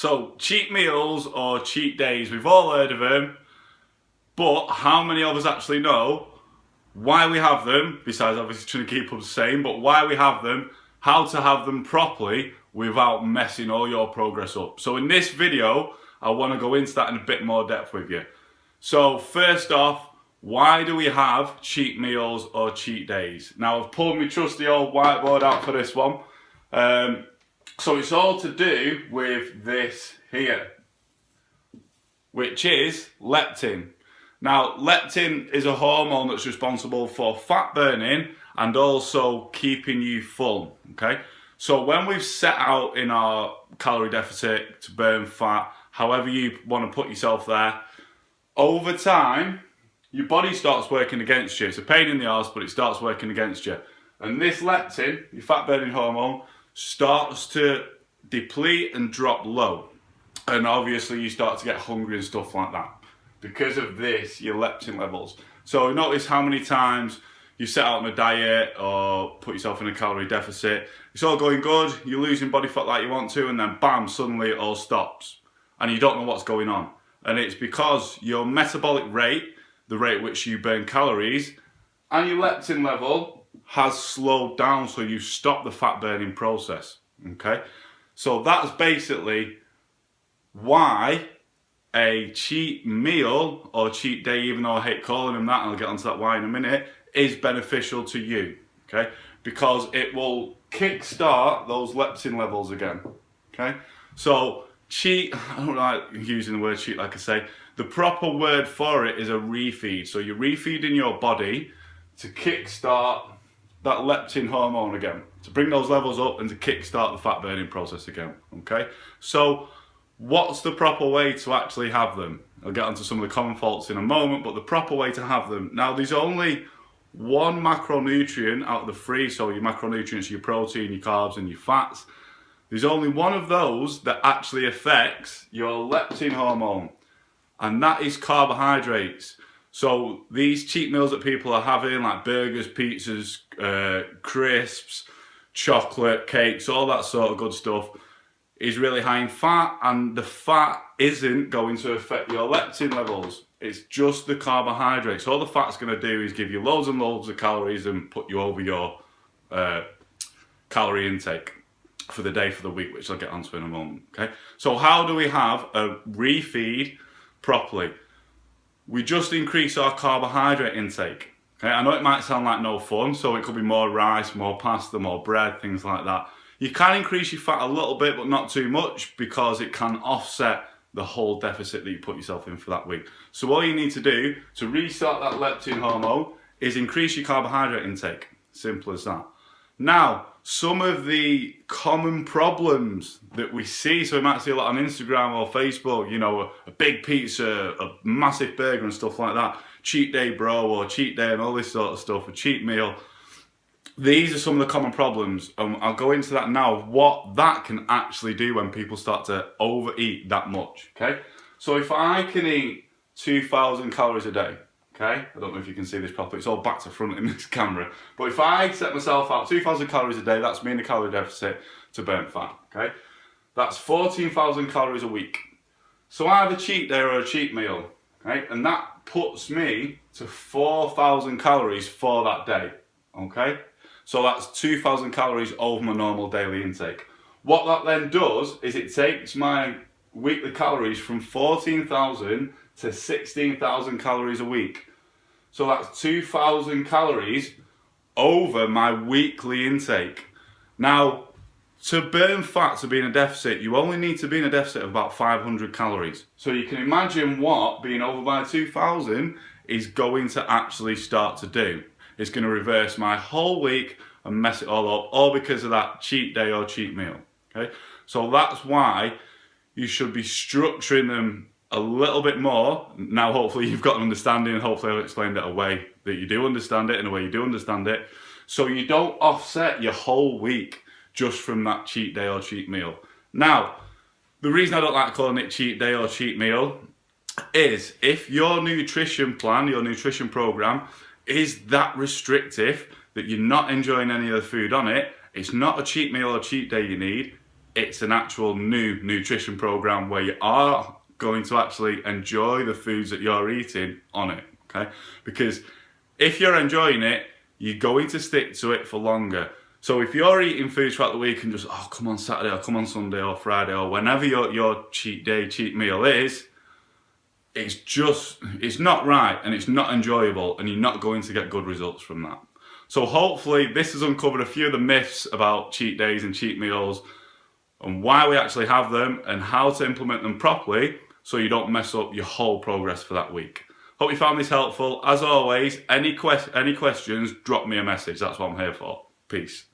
So cheat meals or cheat days, we've all heard of them, but how many of us actually know why we have them, besides obviously trying to keep us sane, but why we have them, how to have them properly without messing all your progress up. So in this video, I want to go into that in a bit more depth with you. So first off, why do we have cheat meals or cheat days? Now I've pulled my trusty old whiteboard out for this one. So it's all to do with this here, which is leptin. Now, leptin is a hormone that's responsible for fat burning and also keeping you full, okay? So when we've set out in our calorie deficit to burn fat, however you want to put yourself there, over time, your body starts working against you. It's a pain in the arse, but it starts working against you. And this leptin, your fat burning hormone, starts to deplete and drop low. And obviously you start to get hungry and stuff like that. Because of this, your leptin levels. So notice how many times you set out on a diet or put yourself in a calorie deficit. It's all going good, you're losing body fat like you want to, and then bam, suddenly it all stops. And you don't know what's going on. And it's because your metabolic rate, the rate at which you burn calories, and your leptin level has slowed down, so you stop the fat burning process, okay? So that's basically why a cheat meal or cheat day, even though I hate calling them that, and I'll get onto that why in a minute, is beneficial to you, okay? Because it will kickstart those leptin levels again, okay? So cheat, I don't like using the word cheat like I say, the proper word for it is a refeed. So you're refeeding your body to kickstart that leptin hormone again, to bring those levels up and to kickstart the fat burning process again, okay? So what's the proper way to actually have them? I'll get onto some of the common faults in a moment, but the proper way to have them. Now there's only one macronutrient out of the three, so your macronutrients, your protein, your carbs and your fats. There's only one of those that actually affects your leptin hormone, and that is carbohydrates. So these cheat meals that people are having, like burgers, pizzas, crisps, chocolate, cakes, all that sort of good stuff, is really high in fat, and the fat isn't going to affect your leptin levels. It's just the carbohydrates. All the fat's going to do is give you loads and loads of calories and put you over your calorie intake for the day, for the week, which I'll get onto in a moment, okay? So how do we have a refeed properly? We just increase our carbohydrate intake. Okay, I know it might sound like no fun, so it could be more rice, more pasta, more bread, things like that. You can increase your fat a little bit, but not too much, because it can offset the whole deficit that you put yourself in for that week. So all you need to do to restart that leptin hormone is increase your carbohydrate intake. Simple as that. Now, some of the common problems that we see, so we might see a lot on Instagram or Facebook, you know, a big pizza, a massive burger and stuff like that, cheat day bro, or cheat day and all this sort of stuff, a cheat meal. These are some of the common problems, and I'll go into that now, what that can actually do when people start to overeat that much, okay? So if I can eat 2,000 calories a day, okay? I don't know if you can see this properly, it's all back to front in this camera. But if I set myself out 2,000 calories a day, that's me in the calorie deficit to burn fat, okay? That's 14,000 calories a week. So I have a cheat day or a cheat meal, okay? And that puts me to 4,000 calories for that day, okay? So that's 2,000 calories over my normal daily intake. What that then does is it takes my weekly calories from 14,000 to 16,000 calories a week. So that's 2,000 calories over my weekly intake. Now, to burn fat, to be in a deficit, you only need to be in a deficit of about 500 calories. So you can imagine what being over by 2,000 is going to actually start to do. It's going to reverse my whole week and mess it all up, all because of that cheat day or cheat meal, okay? So that's why you should be structuring them a little bit more. Now hopefully you've got an understanding, and hopefully I've explained it a way that you do understand it, in a way you do understand it, so you don't offset your whole week just from that cheat day or cheat meal. Now, the reason I don't like calling it cheat day or cheat meal is if your nutrition plan, your nutrition program is that restrictive that you're not enjoying any of the food on it, it's not a cheat meal or cheat day you need, it's an actual new nutrition program where you are going to actually enjoy the foods that you're eating on it, okay? Because if you're enjoying it, you're going to stick to it for longer. So if you're eating food throughout the week and just, oh, come on Saturday or come on Sunday or Friday or whenever your cheat day, cheat meal is, it's not right and it's not enjoyable and you're not going to get good results from that. So hopefully this has uncovered a few of the myths about cheat days and cheat meals and why we actually have them and how to implement them properly so you don't mess up your whole progress for that week. Hope you found this helpful. As always, any questions, drop me a message. That's what I'm here for. Peace.